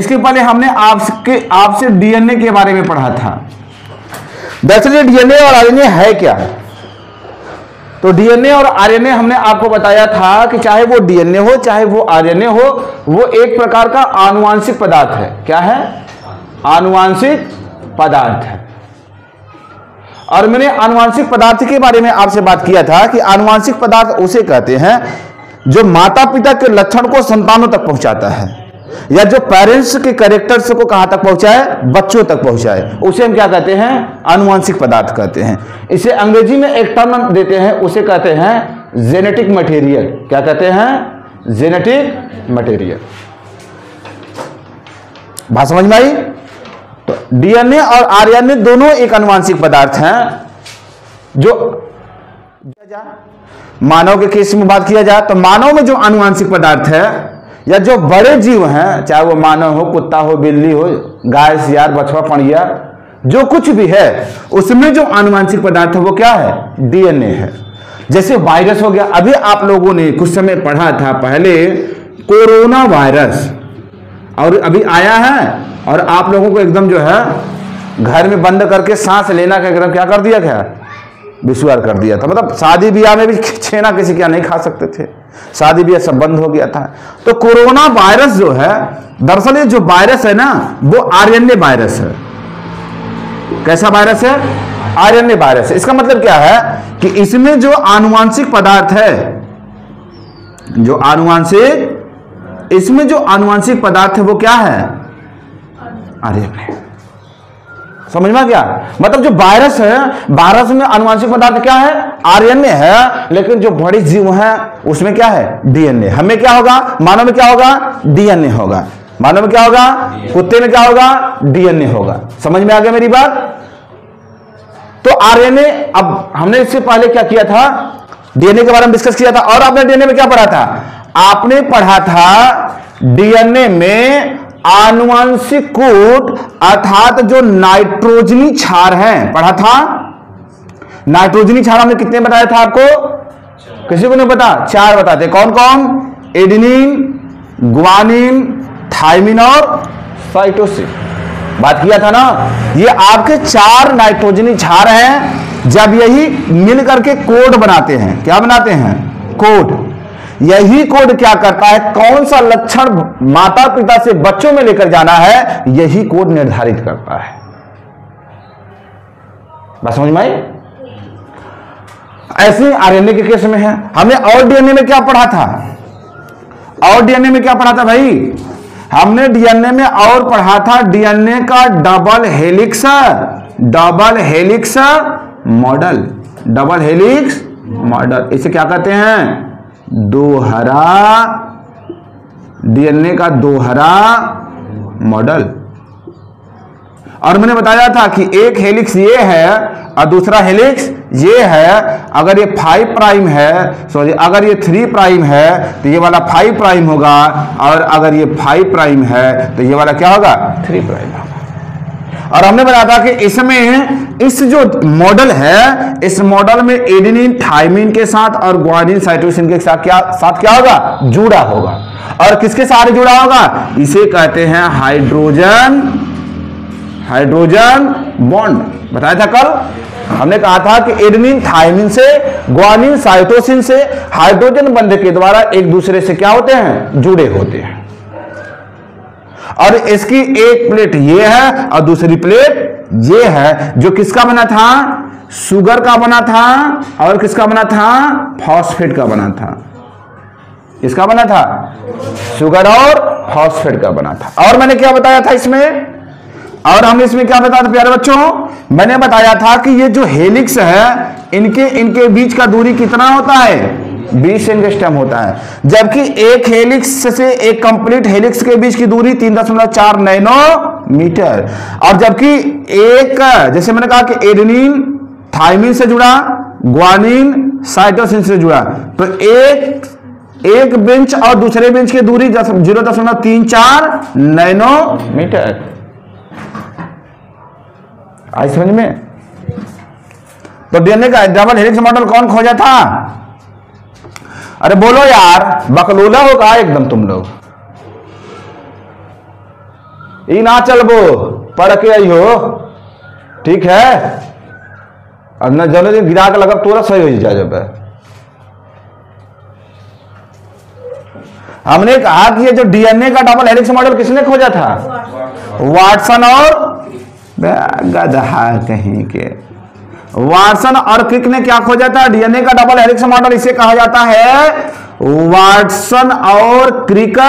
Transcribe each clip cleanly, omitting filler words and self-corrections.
इसके पहले हमने आपसे डीएनए के बारे में पढ़ा था। दरअसल डीएनए और आरएनए है क्या? तो डीएनए और आरएनए हमने आपको बताया था कि चाहे वो डीएनए हो चाहे वो आरएनए हो, वो एक प्रकार का आनुवांशिक पदार्थ है। क्या है? आनुवांशिक पदार्थ है। और मैंने आनुवांशिक पदार्थ के बारे में आपसे बात किया था कि आनुवांशिक पदार्थ उसे कहते हैं जो माता पिता के लक्षण को संतानों तक पहुंचाता है, या जो पेरेंट्स के कैरेक्टर्स को कहां तक पहुंचाए? बच्चों तक पहुंचाए। उसे हम क्या कहते हैं? आनुवांशिक पदार्थ कहते हैं। इसे अंग्रेजी में एक टर्म देते हैं, उसे कहते हैं जेनेटिक मटेरियल। क्या कहते हैं? Genetic material. बात समझ में आई? तो डीएनए और आरएनए दोनों एक आनुवांशिक पदार्थ हैं। जो मानव के केस में बात किया जाए तो मानव में जो आनुवांशिक पदार्थ है, या जो बड़े जीव हैं, चाहे वो मानव हो, कुत्ता हो, बिल्ली हो, गाय, सियार, बछवा, पड़िया, जो कुछ भी है, उसमें जो आनुवांशिक पदार्थ है वो क्या है? डीएनए है। जैसे वायरस हो गया, अभी आप लोगों ने कुछ समय पढ़ा था पहले कोरोना वायरस, और अभी आया है और आप लोगों को एकदम जो है घर में बंद करके सांस लेना का एकदम क्या कर दिया? क्या विश्वास कर दिया था। मतलब शादी ब्याह में भी छेना किसी क्या नहीं खा सकते थे, शादी ब्याह सब बंद हो गया था। तो कोरोना वायरस जो है, दरअसल ये जो वायरस है ना, वो आरएनए वायरस है। कैसा वायरस है? आरएनए वायरस है। इसका मतलब क्या है कि इसमें जो आनुवांशिक पदार्थ है, इसमें जो आनुवांशिक पदार्थ है वो क्या है? आरएनए। समझ में क्या? मतलब जो वायरस है, वायरस में आनुवांशिक पदार्थ क्या है? आरएनए है। लेकिन जो बड़ी जीव है उसमें क्या है? डीएनए। हमें क्या होगा? मानव में क्या होगा? डीएनए होगा। मानव में क्या होगा? कुत्ते में क्या होगा? डीएनए होगा। समझ में आ गया मेरी बात? तो आरएनए, अब हमने इससे पहले क्या किया था? डीएनए के बारे में डिस्कस किया था। और आपने डीएनए में क्या पढ़ा था? आपने पढ़ा था डीएनए में आनुवांशिक कोड, अर्थात जो नाइट्रोजनी क्षार हैं, पढ़ा था। नाइट्रोजनी क्षार हमने कितने बताया था आपको? किसी को नहीं पता? 4 बताते। कौन कौन? एडेनिन, ग्वानिन, थायमिन और साइटोसिन। बात किया था ना? ये आपके 4 नाइट्रोजनी क्षार हैं। जब यही मिल करके कोड बनाते हैं, क्या बनाते हैं? कोड। यही कोड क्या करता है? कौन सा लक्षण माता पिता से बच्चों में लेकर जाना है, यही कोड निर्धारित करता है। बात समझ में आई? ऐसे आरएनए के केस में है। हमने और डीएनए में क्या पढ़ा था? और डीएनए में क्या पढ़ा था भाई? हमने डीएनए में और पढ़ा था डीएनए का double helix model. Double helix model, इसे क्या कहते हैं? दोहरा, डीएनए का दोहरा मॉडल। और मैंने बताया था कि एक हेलिक्स ये है और दूसरा हेलिक्स ये है। अगर ये 5 प्राइम है, सॉरी, अगर ये 3 प्राइम है तो ये वाला 5 प्राइम होगा, और अगर ये 5 प्राइम है तो ये वाला क्या होगा? 3 प्राइम होगा। और हमने बताया था कि इसमें इस जो मॉडल है, इस मॉडल में एडेनिन, थायमिन के साथ और ग्वानिन, साइटोसिन के साथ क्या होगा? जुड़ा होगा। और किसके साथ जुड़ा होगा? इसे कहते हैं हाइड्रोजन बॉन्ड। बताया था कल हमने कहा था कि एडेनिन, थायमिन से, ग्वानिन, साइटोसिन से हाइड्रोजन बंध के द्वारा एक दूसरे से क्या होते हैं? जुड़े होते हैं। और इसकी एक प्लेट ये है और दूसरी प्लेट ये है, जो किसका बना था? शुगर का बना था। और किसका बना था? फॉस्फेट का बना था। किसका बना था? शुगर और फॉस्फेट का बना था। और मैंने क्या बताया था इसमें? और हमने इसमें क्या बताया था प्यारे बच्चों? मैंने बताया था कि ये जो हेलिक्स है, इनके बीच का दूरी कितना होता है? 20 एंगस्ट्रॉम होता है। जबकि एक हेलिक्स से एक कंप्लीट हेलिक्स के बीच की दूरी 3.4 नैनोमीटर। और जबकि एक, जैसे मैंने कहा कि एडेनिन थायमिन से जुड़ा, ग्वानिन साइटोसिन से जुड़ा, तो एक बेंच और दूसरे बेंच की दूरी 0.34 नैनोमीटर। आई समझ में? तो डीएनए का डबल हेलिक्स मॉडल कौन खोजा था? अरे बोलो यार, बकलोला हो कहा एकदम तुम लोग। ई ना चलबो पढ़ के आई हो, ठीक है। अब न जनो दिन गिरा के लगा तोरा सही हो जाए। जब हमने कहा कि ये जो डीएनए का डबल हेलिक्स मॉडल किसने खोजा था? वाटसन और गधा कहीं के, वाटसन और क्रिक ने क्या खोजा था? डीएनए का डबल हेलिक्स मॉडल। इसे कहा जाता है वाटसन और क्रिक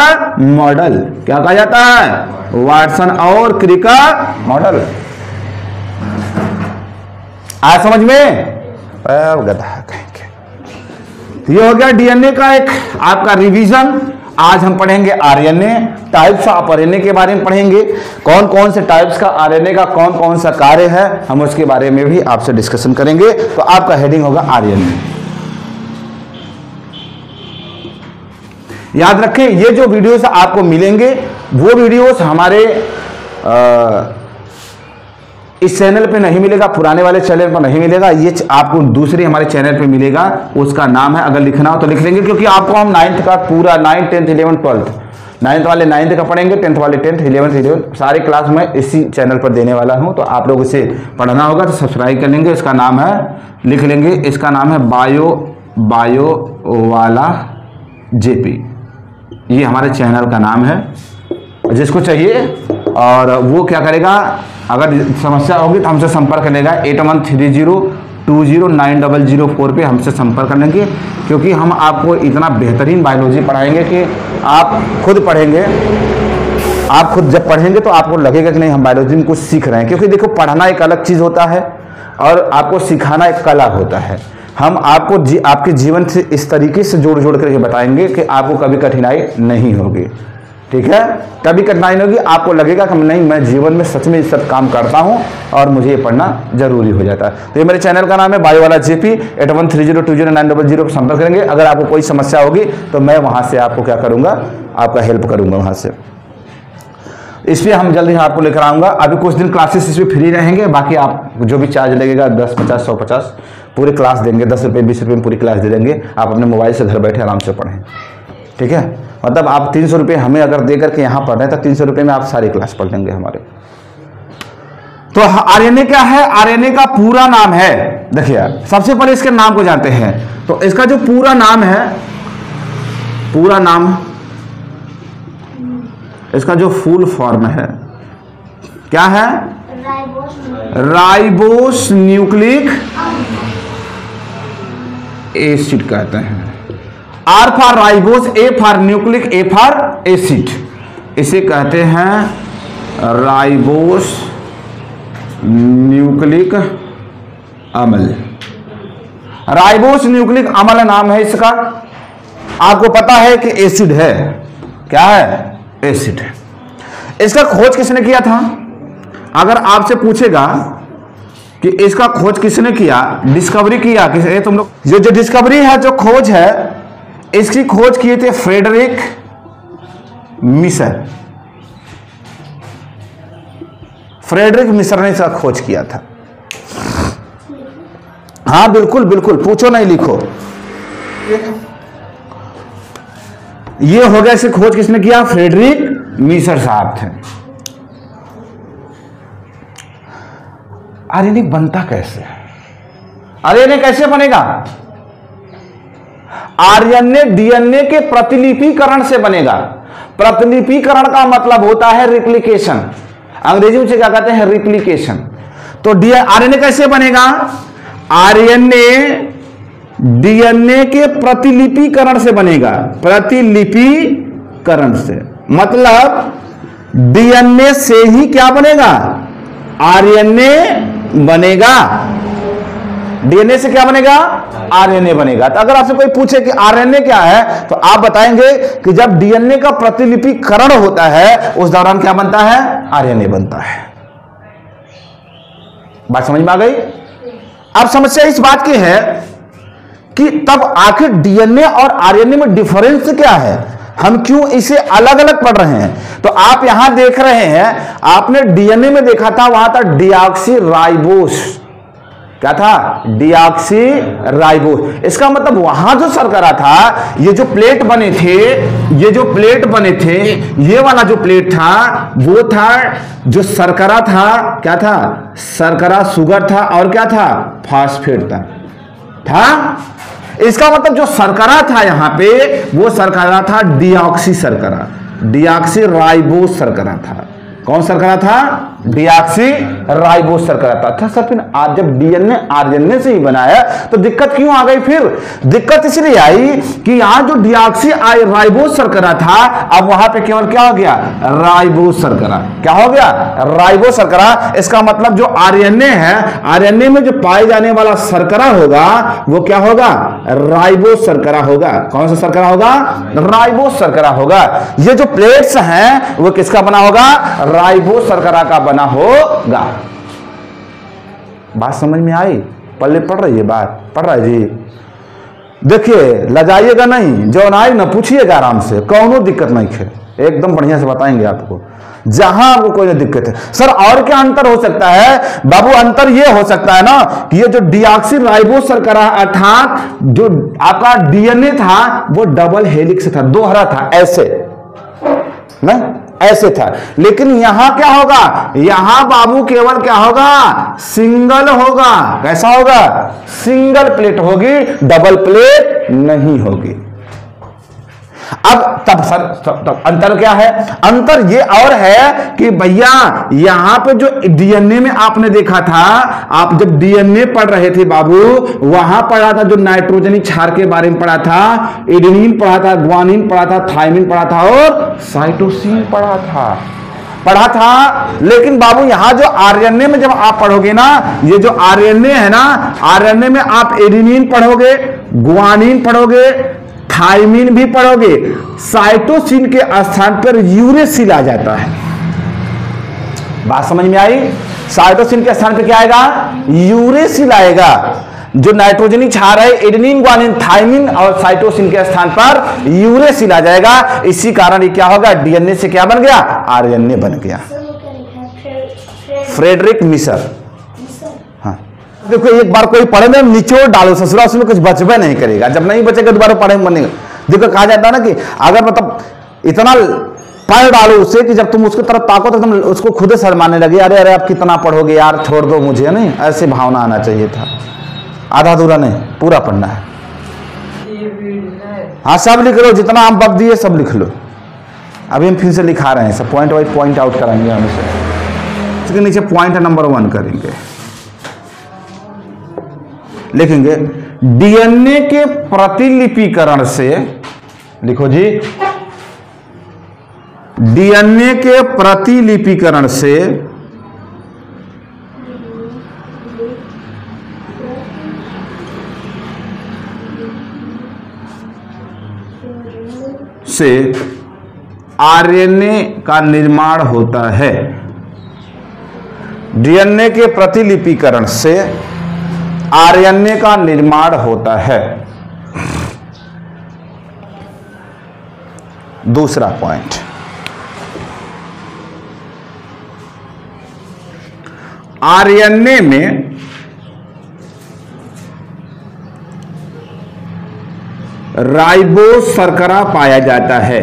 मॉडल। क्या कहा जाता है? वाटसन और क्रिक मॉडल। आया समझ में? गधा कहीं के। ये हो गया डीएनए का एक आपका रिवीजन। आज हम पढ़ेंगे आरएनए, टाइप्स ऑफ आरएनए के बारे में पढ़ेंगे। कौन कौन से टाइप्स का आरएनए का कौन कौन सा कार्य है, हम उसके बारे में भी आपसे डिस्कशन करेंगे। तो आपका हेडिंग होगा आरएनए। याद रखें, ये जो वीडियोस आपको मिलेंगे वो वीडियोस हमारे इस चैनल पे नहीं मिलेगा, पुराने वाले चैनल पर नहीं मिलेगा। ये आपको दूसरे हमारे चैनल पे मिलेगा। उसका नाम है, अगर लिखना हो तो लिख लेंगे, क्योंकि आपको हम 9th का पूरा 9th 10th 11th 12th 9th वाले 9th का पढ़ेंगे, 10th वाले 10th 11th सारे क्लास में इसी चैनल पर देने वाला हूं। तो आप लोग इसे पढ़ना होगा तो सब्सक्राइब कर लेंगे। इसका नाम है, लिख लेंगे, इसका नाम है बायो वाला जेपी। ये हमारे चैनल का नाम है, जिसको चाहिए। और वो क्या करेगा, अगर समस्या होगी तो हमसे संपर्क करेगा 8130209004 पे हमसे संपर्क कर लेंगे। क्योंकि हम आपको इतना बेहतरीन बायोलॉजी पढ़ाएंगे कि आप खुद पढ़ेंगे। आप खुद जब पढ़ेंगे तो आपको लगेगा कि नहीं हम बायोलॉजी में कुछ सीख रहे हैं। क्योंकि देखो, पढ़ना एक अलग चीज़ होता है और आपको सिखाना एक कला होता है। हम आपको आपके जीवन से इस तरीके से जोड़ करके बताएंगे कि आपको कभी कठिनाई नहीं होगी, ठीक है। कभी कठिनाई नहीं होगी, आपको लगेगा कि नहीं, मैं जीवन में सच में इस सब काम करता हूं और मुझे ये पढ़ना जरूरी हो जाता है। तो ये मेरे चैनल का नाम है बायो वाला जेपी। 8130209004 पर संपर्क करेंगे। अगर आपको कोई समस्या होगी तो मैं वहां से आपको क्या करूंगा, आपका हेल्प करूंगा वहां से। इस पर हम जल्दी आपको लेकर आऊंगा। अभी कुछ दिन क्लासेस इस पर फ्री रहेंगे, बाकी आप जो भी चार्ज लगेगा 10, 50, 150 पूरी क्लास देंगे। 10 रुपये 20 रुपये में पूरी क्लास दे देंगे। आप अपने मोबाइल से घर बैठे आराम से पढ़ें, ठीक है। मतलब आप 300 रुपये हमें अगर दे करके यहाँ पढ़ रहे हैं तो 300 रुपये में आप सारी क्लास पढ़ लेंगे हमारे। तो आरएनए क्या है? आरएनए का पूरा नाम है, देखिए सबसे पहले इसके नाम को जानते हैं। तो इसका जो पूरा नाम है, पूरा नाम, इसका जो फुल फॉर्म है क्या है? राइबोस न्यूक्लिक एसिड कहते हैं। R for ribose, A for nucleic, A for acid. इसे कहते हैं राइबोस न्यूक्लिक अम्ल। राइबोस न्यूक्लिक अम्ल नाम है इसका। आपको पता है कि एसिड है, क्या है? एसिड है। इसका खोज किसने किया था? अगर आपसे पूछेगा कि इसका खोज किसने किया, डिस्कवरी किया किसने, तुम लोग जो डिस्कवरी है, जो खोज है, इसकी खोज किए थे फ्रेडरिक मिसर। फ्रेडरिक मिसर ने इसका खोज किया था। हाँ बिल्कुल बिल्कुल, पूछो नहीं लिखो। ये हो गया, इसे खोज किसने किया? फ्रेडरिक मिसर साहब थे। आरएनए बनता कैसे? आरएनए कैसे बनेगा? आरएनए डीएनए के प्रतिलिपिकरण से बनेगा। प्रतिलिपिकरण का मतलब होता है रिप्लिकेशन। अंग्रेजी में क्या कहते हैं? रिप्लिकेशन। तो आरएनए कैसे बनेगा? आरएनए डीएनए के प्रतिलिपिकरण से बनेगा। प्रतिलिपिकरण से मतलब डीएनए से ही क्या बनेगा? आरएनए बनेगा। डीएनए से क्या बनेगा? आरएनए बनेगा। तो अगर आपसे कोई पूछे कि आरएनए क्या है, तो आप बताएंगे कि जब डीएनए का प्रतिलिपिकरण होता है उस दौरान क्या बनता है? आरएनए बनता है। बात समझ में आ गई? अब समस्या इस बात की है कि तब आखिर डीएनए और आरएनए में डिफरेंस क्या है? हम क्यों इसे अलग अलग पढ़ रहे हैं? तो आप यहां देख रहे हैं, आपने डीएनए में देखा था, वहां था डीऑक्सी राइबोस, क्या था, डिऑक्सी राइबोस। इसका मतलब वहां जो शर्करा था, ये जो प्लेट बने थे, ये जो प्लेट बने थे, ये वाला जो प्लेट था वो था जो शर्करा था, क्या था, शर्करा शुगर था और क्या था, फास्फेट था। इसका मतलब जो शर्करा था यहां पे वो शर्करा था डिऑक्सी शर्करा, डिऑक्सी राइबोस शर्करा था। कौन शर्करा था, डिऑक्सी राइबोस शर्करा था। अच्छा सर, फिर आज जब डीएनए आरएनए से ही बनाया तो दिक्कत क्यों आ गई? फिर दिक्कत इसलिए आई कि यहां जो डिऑक्सी राइबोस शर्करा था, अब वहां पे केवल क्या हो गया, राइबोस शर्करा। क्या हो गया, राइबोस शर्करा। इसका मतलब जो आरएनए है, आरएनए में जो पाए जाने वाला शर्करा होगा वो क्या होगा, राइबोस शर्करा होगा। कौन सा शर्करा होगा, राइबोस शर्करा होगा। ये जो प्लेट्स हैं वो किसका बना होगा, राइबोस शर्करा का बना होगा। बात समझ में आई? पल्ले पड़ रही है बात? पड़ रहा है जी? देखिए लजाइएगा नहीं, जो ना आई ना पूछिएगा, आराम से, कौनो दिक्कत नहीं है, एकदम बढ़िया से बताएंगे आपको, जहां आपको कोई दिक्कत है। सर और क्या अंतर हो सकता है? बाबू अंतर यह हो सकता है ना कि ये जो डिऑक्सी राइबोस शर्करा अर्थात जो आपका डीएनए था वो डबल हेलिक्स था, दोहरा था, ऐसे ना, ऐसे था। लेकिन यहां क्या होगा, यहां बाबू केवल क्या होगा, सिंगल होगा। कैसा होगा, सिंगल प्लेट होगी, डबल प्लेट नहीं होगी। अब तब सर तब अंतर क्या है? अंतर ये और है कि भैया यहां पे जो डीएनए में आपने देखा था, आप जब डीएनए पढ़ रहे थे बाबू, वहां पढ़ा था जो नाइट्रोजनी क्षार के बारे में पढ़ा था, एडेनिन पढ़ा था, ग्वानिन पढ़ा था, थायमिन पढ़ा था और साइटोसिन पढ़ा था। लेकिन बाबू यहां जो आरएनए में जब आप पढ़ोगे ना, ये जो आरएनए है ना, आरएनए में आप एडेनिन पढ़ोगे, ग्वानिन पढ़ोगे, थायमिन भी पढ़ोगे, साइटोसिन के स्थान पर यूरेसिल आ जाता है। बात समझ में आई? साइटोसिन के स्थान पर क्या आएगा, यूरेसिल आएगा। जो नाइट्रोजनी क्षार है, एडेनिन, ग्वानिन, थायमिन और साइटोसिन के स्थान पर यूरेसिल आ जाएगा। इसी कारण ये क्या होगा, डीएनए से क्या बन गया, आरएनए बन गया। Friedrich Miescher. हाँ देखो, एक बार कोई पढ़े में निचोड़ डालो ससुरा, उसमें कुछ बचबे नहीं करेगा, जब नहीं बचेगा दोबारा पढ़े में बनेगा। देखो कहा जाता है ना कि अगर मतलब इतना पढ़ डालो उसे कि जब तुम उसकी तरफ ताको तो तुम उसको खुद शर्माने लगे, अरे अरे आप कितना पढ़ोगे यार, छोड़ दो मुझे, नहीं ऐसे भावना आना चाहिए था। आधा अधूरा नहीं, पूरा पढ़ना है। हाँ सब लिख लो, जितना हम वक्त दिए सब लिख लो। अभी हम फिर से लिखा रहे हैं, सब पॉइंट वाइज पॉइंट आउट कराएंगे हम इसे। इसके नीचे पॉइंट नंबर 1 करेंगे, लिखेंगे डीएनए के प्रतिलिपिकरण से, लिखो जी, डीएनए के प्रतिलिपिकरण से आरएनए का निर्माण होता है। डीएनए के प्रतिलिपिकरण से आरएनए का निर्माण होता है। दूसरा पॉइंट, आरएनए में राइबोस शर्करा पाया जाता है।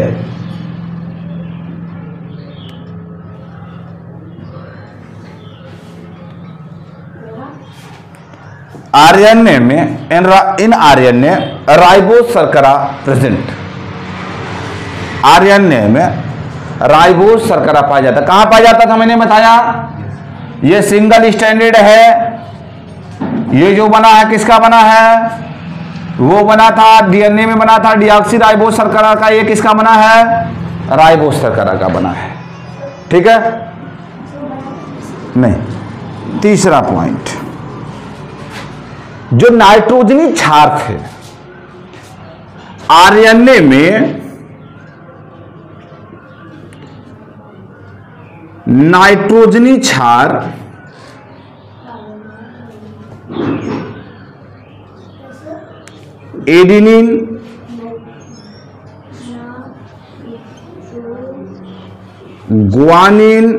आरएनए में इन आरएनए राइबोस शर्करा प्रेजेंट। आरएनए में राइबोस शर्करा पाया जाता है। कहां पाया जाता था मैंने बताया, ये सिंगल स्टैंडर्ड है। ये जो बना है किसका बना है, वो बना था डीएनए में बना था डीऑक्सी राइबोस शर्करा का। ये किसका बना है, राइबोस शर्करा का बना है। ठीक है, नहीं। तीसरा पॉइंट, जो नाइट्रोजनी क्षार थे आरएनए में, नाइट्रोजनी क्षार adenine, guanine,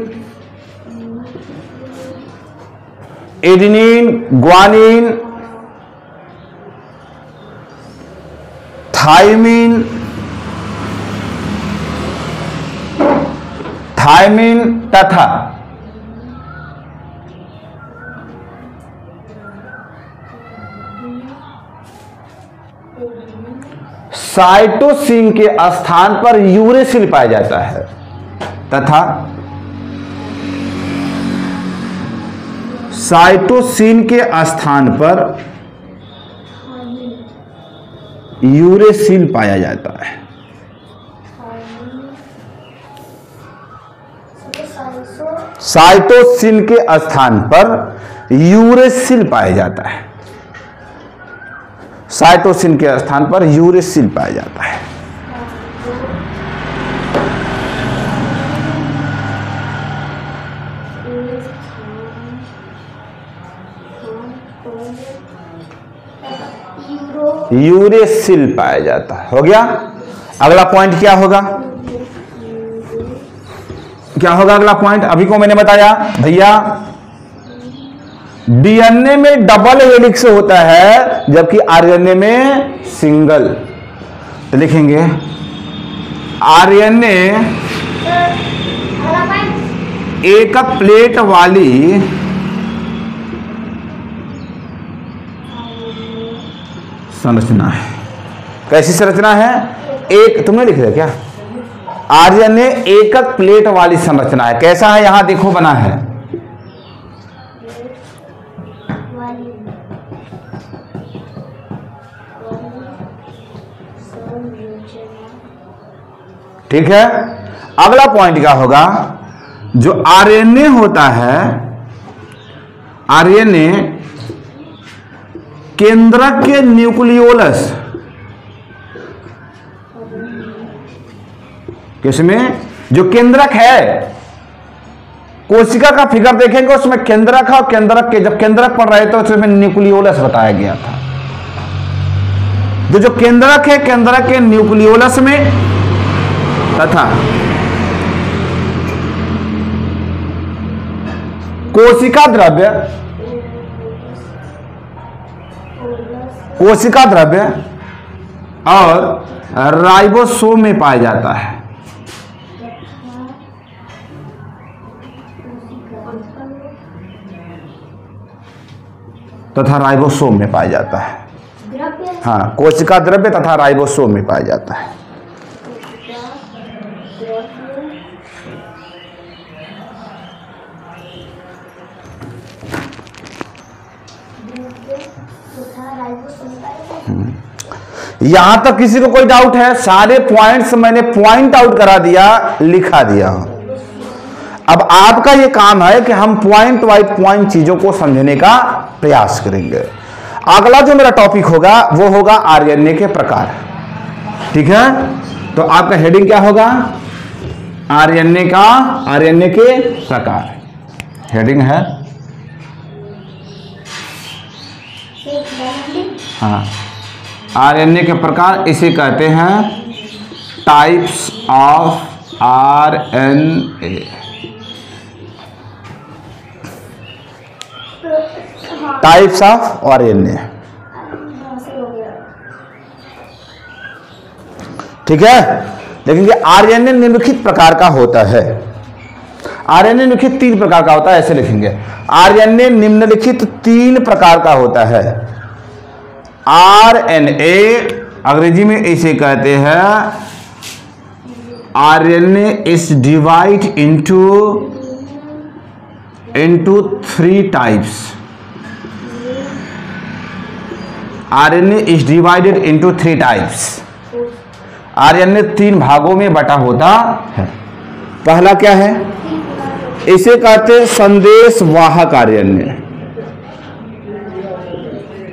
adenine, guanine, thymine तथा साइटोसिन के स्थान पर यूरेसिल पाया जाता है, तथा साइटोसिन के स्थान पर यूरेसिल पाया जाता है। साइटोसिन के स्थान पर यूरेसिल पाया जाता है। साइटोसिन के स्थान पर यूरेसिल पाया जाता है। यूरेसिल पाया जाता है। हो गया। अगला पॉइंट क्या होगा? क्या होगा अगला पॉइंट? अभी को मैंने बताया भैया, डीएनए में डबल हेलिक्स होता है जबकि आरएनए में सिंगल। तो लिखेंगे आरएनए एक प्लेट वाली संरचना है। कैसी संरचना है? एक, तुमने लिख दिया क्या? आरएनए एकक प्लेट वाली संरचना है। कैसा है? यहां देखो बना है, ठीक है। अगला पॉइंट क्या होगा? जो आरएनए होता है, आरएनए केंद्रक के न्यूक्लियोलस, किसमें? जो केंद्रक है, कोशिका का फिगर देखेंगे उसमें केंद्रक है, और केंद्रक के जब केंद्रक पढ़ रहे थे उसमें न्यूक्लियोलस बताया गया था। तो जो केंद्रक है, केंद्रक के न्यूक्लियोलस में तथा कोशिका द्रव्य, कोशिका द्रव्य और राइबोसोम में पाया जाता है। तथा राइबोसोम में पाया जाता है। हाँ, कोशिका द्रव्य तथा राइबोसोम में पाया जाता है। यहां तक किसी को कोई डाउट है? सारे पॉइंट्स मैंने पॉइंट आउट करा दिया, लिखा दिया। अब आपका यह काम है कि हम पॉइंट वाइज पॉइंट चीजों को समझने का प्रयास करेंगे। अगला जो मेरा टॉपिक होगा वो होगा आरएनए के प्रकार। ठीक है, तो आपका हेडिंग क्या होगा? आरएनए का, आरएनए के प्रकार हेडिंग है। हाँ, आरएनए के प्रकार इसे कहते हैं types of RNA. Types of RNA, ठीक है। देखेंगे आरएनए निम्नलिखित प्रकार का होता है। आरएनए निम्नलिखित 3 प्रकार का होता है, ऐसे लिखेंगे। आरएनए निम्नलिखित 3 प्रकार का होता है। आरएनए अंग्रेजी में इसे कहते हैं RNA is divide into 3 types. RNA is divided into 3 types. RNA 3 भागों में बटा होता है। पहला क्या है? इसे कहते हैं संदेश वाहक आरएनए।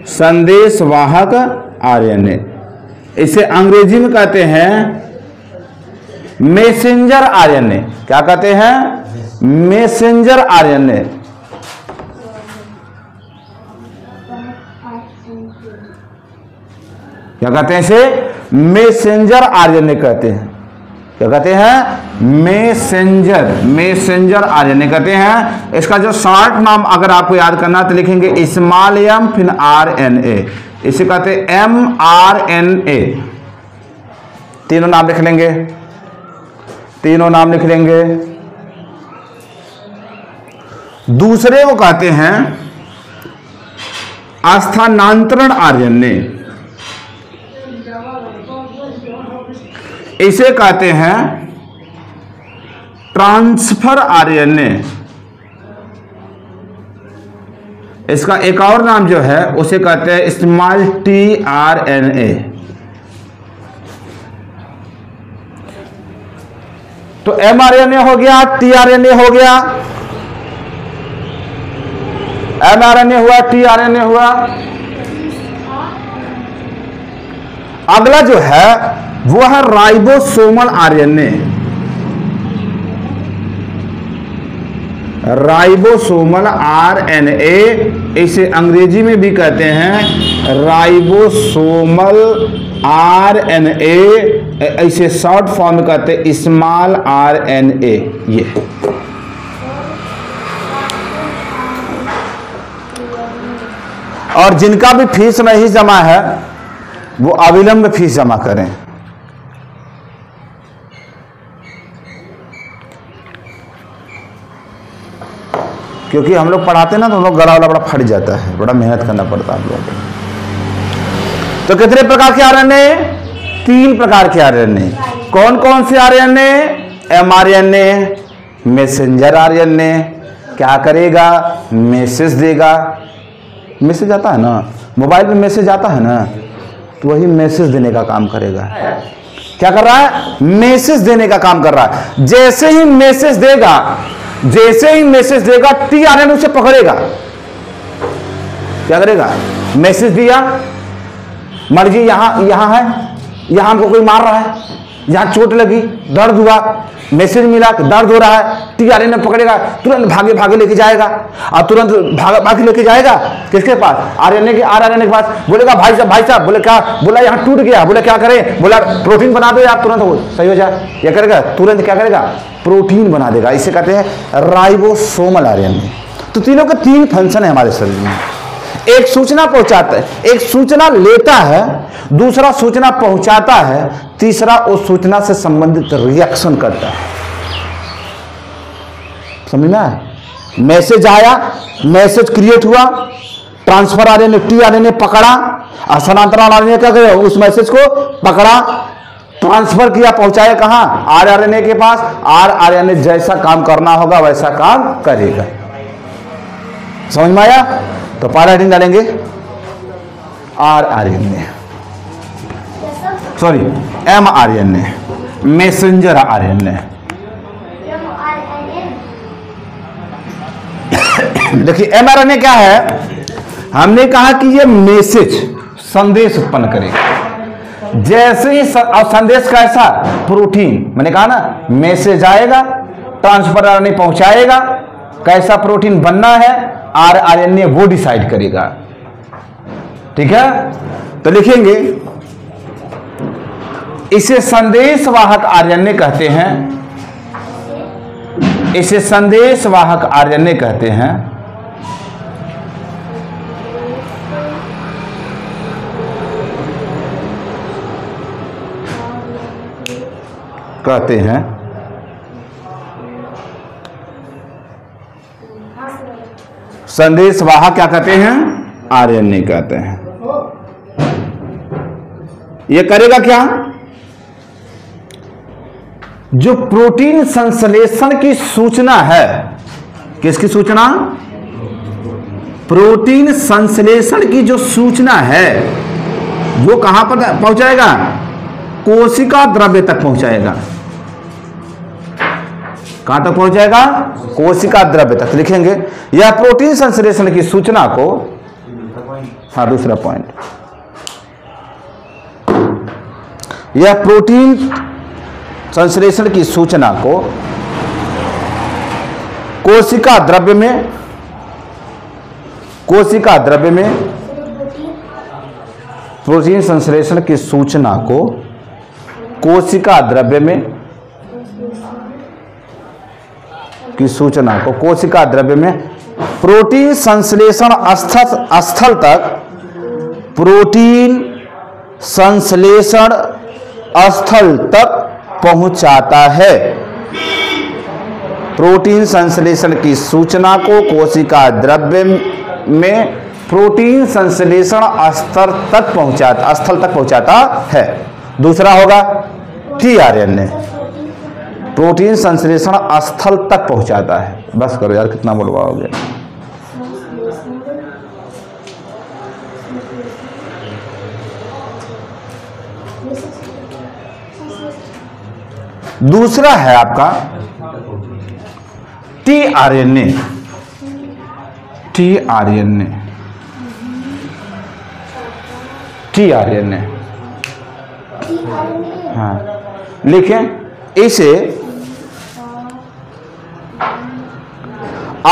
संदेश वाहक आरएनए, इसे अंग्रेजी में कहते हैं मैसेंजर आरएनए। क्या कहते हैं? Messenger RNA. क्या कहते हैं इसे? मैसेंजर आरएनए कहते हैं। क्या कहते हैं? मैसेंजर, मैसेंजर आरएनए कहते हैं। इसका जो शॉर्ट नाम अगर आपको याद करना तो लिखेंगे स्मॉल एम फिर आरएनए, इसे कहते हैं mRNA। तीनों नाम लिख लेंगे, तीनों नाम लिख लेंगे। दूसरे को कहते हैं स्थानांतरण आरएनए, इसे कहते हैं ट्रांसफर आरएनए। इसका एक और नाम जो है उसे कहते हैं स्मॉल tRNA। तो mRNA हो गया, tRNA हो गया, mRNA हुआ, tRNA हुआ। अगला जो है वो है राइबोसोमल आरएनए। राइबोसोमल आरएनए, इसे अंग्रेजी में भी कहते हैं राइबोसोमल आरएनए, इसे शॉर्ट फॉर्म में कहते हैं स्मॉल आरएनए। ये और जिनका भी फीस नहीं जमा है वो अविलंब फीस जमा करें। क्योंकि हम लोग पढ़ाते हैं ना तो हम लोग गला वाला बड़ा फट जाता है, बड़ा मेहनत करना पड़ता है आप लोगों को। तो कितने प्रकार के आरएनए? 3 प्रकार के आरएनए। कौन कौन से आरएनए? mRNA, messenger RNA. क्या करेगा? मैसेज देगा। मैसेज आता है ना, मोबाइल में मैसेज आता है ना, तो वही मैसेज देने का काम करेगा। क्या कर रहा है? मैसेज देने का काम कर रहा है। जैसे ही मैसेज देगा, जैसे ही मैसेज देगा tRNA उसे पकड़ेगा। क्या करेगा? मैसेज दिया, मर्जी यहां है, यहां हमको कोई मार रहा है, यहां चोट लगी, दर्द हुआ, मैसेज मिला कि दर्द हो रहा है, tRNA पकड़ेगा, तुरंत भागे भागे लेके जाएगा। और तुरंत भागे लेके जाएगा किसके पास? आरएनए के पास। बोलेगा भाई साहब, बोले क्या? बोला यहाँ टूट गया। बोले क्या करें? बोला प्रोटीन बना दो यार, तुरंत सही हो जाए। क्या करेगा? तुरंत क्या करेगा? प्रोटीन बना देगा। इसे कहते हैं राइबोसोमल आरएनए। तो तीनों के 3 फंक्शन है हमारे शरीर में। एक सूचना पहुंचाता है, एक सूचना लेता है, दूसरा सूचना पहुंचाता है, तीसरा उस सूचना से संबंधित रिएक्शन करता है। समझना है? मैसेज आया, मैसेज क्रिएट हुआ, ट्रांसफर आरएनए tRNA पकड़ा, स्थानांतरण आरएनए क्या करे? उस मैसेज को पकड़ा, ट्रांसफर किया, पहुंचाया कहां? rRNA के पास। rRNA जैसा काम करना होगा वैसा काम करेगा। समझ में आया? तो पहला हेडिंग डालेंगे rRNA, sorry mRNA, messenger RNA. देखिए mRNA क्या है? हमने कहा कि ये मैसेज, संदेश उत्पन्न करेगा। जैसे ही संदेश कैसा? प्रोटीन। मैंने कहा ना, मैसेज आएगा, ट्रांसफर आरएनए पहुंचाएगा, कैसा प्रोटीन बनना है rRNA वो डिसाइड करेगा। ठीक है? तो लिखेंगे इसे संदेशवाहक आरएनए कहते हैं, इसे संदेशवाहक आरएनए कहते हैं। संदेशवाहक क्या कहते हैं? आरएनए कहते हैं। ये करेगा क्या? जो प्रोटीन संश्लेषण की सूचना है, किसकी सूचना? प्रोटीन संश्लेषण की जो सूचना है वो कहां पर पहुंचाएगा? कोशिका द्रव्य तक पहुंचाएगा। कहां तक पहुंचाएगा? कोशिका द्रव्य तक। लिखेंगे यह प्रोटीन संश्लेषण की सूचना को, हाँ दूसरा पॉइंट, यह प्रोटीन संश्लेषण की सूचना को कोशिका द्रव्य में, कोशिका द्रव्य में प्रोटीन संश्लेषण की सूचना को कोशिका द्रव्य में की सूचना को कोशिका द्रव्य में प्रोटीन संश्लेषण स्थल तक, प्रोटीन संश्लेषण स्थल तक पहुंचाता है। प्रोटीन संश्लेषण की सूचना को कोशिका द्रव्य में प्रोटीन संश्लेषण स्थल तक पहुंचाता है। दूसरा होगा टीआरएनए, प्रोटीन संश्लेषण स्थल तक पहुंचाता है। बस करो यार, कितना बुलवाओगे। दूसरा है आपका टीआरएनए। टीआरएनए, टीआरएनए, हाँ लिखें। इसे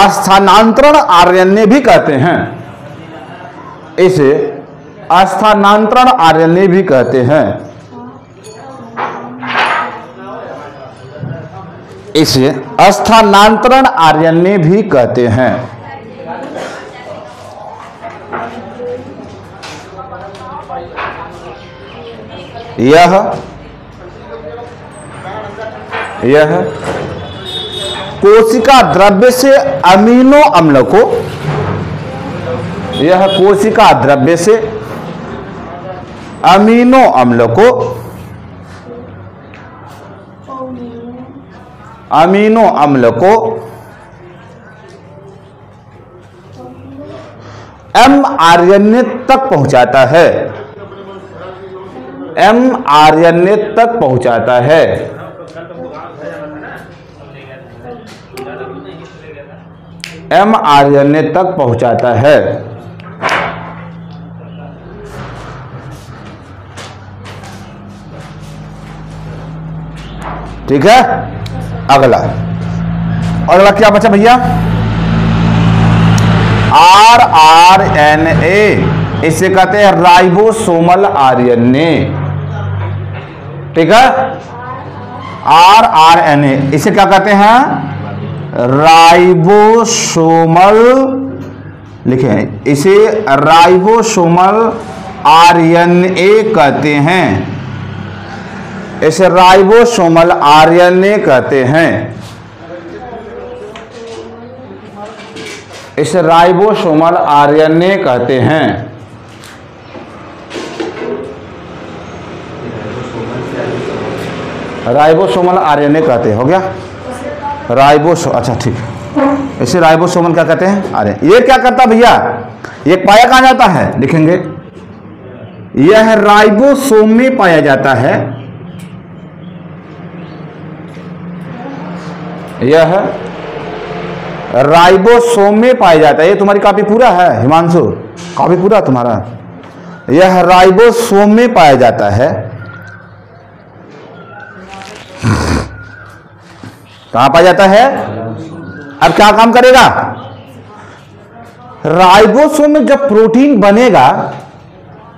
स्थानांतरण आरएनए भी कहते हैं। इसे स्थानांतरण आरएनए भी कहते हैं। इसे स्थानांतरण आरएनए भी कहते हैं। यह कोशिका द्रव्य से अमीनो अम्ल को, यह कोशिका द्रव्य से अमीनो अम्ल को, अमीनो अम्ल को एमआरएनए तक पहुंचाता है। एमआरएनए तक पहुंचाता है। एमआरएनए तक पहुंचाता है। ठीक है। अगला, अगला क्या बचा भैया? आरआरएनए, इसे कहते हैं राइबोसोमल आरएनए। ठीक है। आरआरएनए, इसे क्या कहते हैं? राइबोसोमल, लिखें इसे राइबोसोमल आरएनए कहते हैं। इसे राइबोसोमल आरएनए कहते हैं। इसे राइबोसोमल आरएनए कहते हैं। राइबोसोमल आरएनए कहते हैं। हो गया अच्छा ठीक है। इसे राइबोसोमल क्या कहते हैं? आरएनए। ये क्या करता भैया? ये पाया कहां जाता है? लिखेंगे यह राइबोसोम में पाया जाता है। यह राइबोसोम में पाया जाता है। ये तुम्हारी कॉपी पूरा है हिमांशु? कॉपी पूरा तुम्हारा? यह राइबोसोम में पाया जाता है। कहां पाया जाता है? अब क्या काम करेगा? राइबोसोम में जब प्रोटीन बनेगा,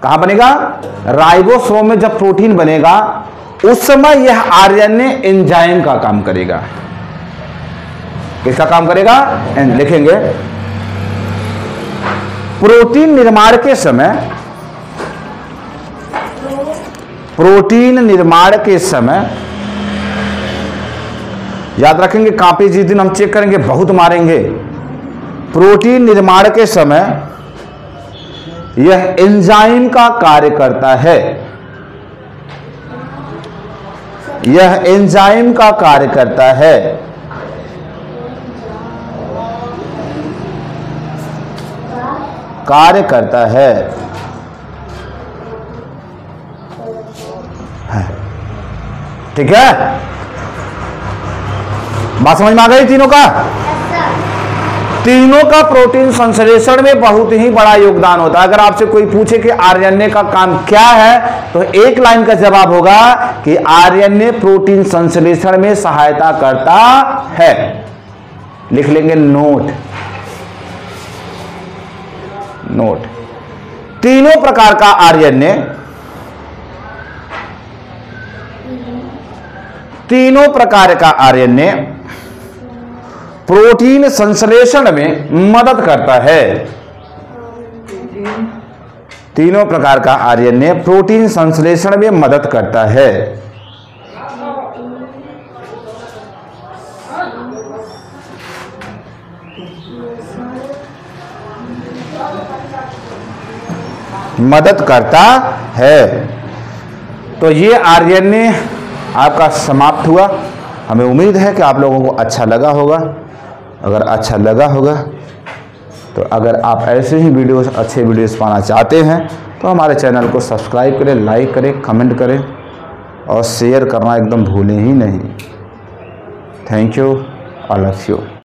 कहां बनेगा? राइबोसोम में जब प्रोटीन बनेगा उस समय यह आरएनए एंजाइम का काम करेगा। किसका काम करेगा? लिखेंगे प्रोटीन निर्माण के समय, प्रोटीन निर्माण के समय याद रखेंगे, कॉपी जिस दिन हम चेक करेंगे बहुत मारेंगे। प्रोटीन निर्माण के समय यह एंजाइम का कार्य करता है। यह एंजाइम का कार्य करता है। कार्य करता है। ठीक है। बात समझ में आ गई तीनों का? तीनों का प्रोटीन संश्लेषण में बहुत ही बड़ा योगदान होता है। अगर आपसे कोई पूछे कि आरएनए का काम क्या है तो एक लाइन का जवाब होगा कि आरएनए प्रोटीन संश्लेषण में सहायता करता है। लिख लेंगे नोट। नोट, तीनों प्रकार का आरएनए, तीनों प्रकार का आरएनए प्रोटीन संश्लेषण में मदद करता है। तीनों प्रकार का आरएनए प्रोटीन संश्लेषण में मदद करता है। मदद करता है। तो ये आरएनए आपका समाप्त हुआ। हमें उम्मीद है कि आप लोगों को अच्छा लगा होगा। अगर अच्छा लगा होगा तो अगर आप ऐसे ही वीडियोस, अच्छे वीडियोस पाना चाहते हैं तो हमारे चैनल को सब्सक्राइब करें, लाइक करें, कमेंट करें और शेयर करना एकदम भूलें ही नहीं। Thank you, all of you.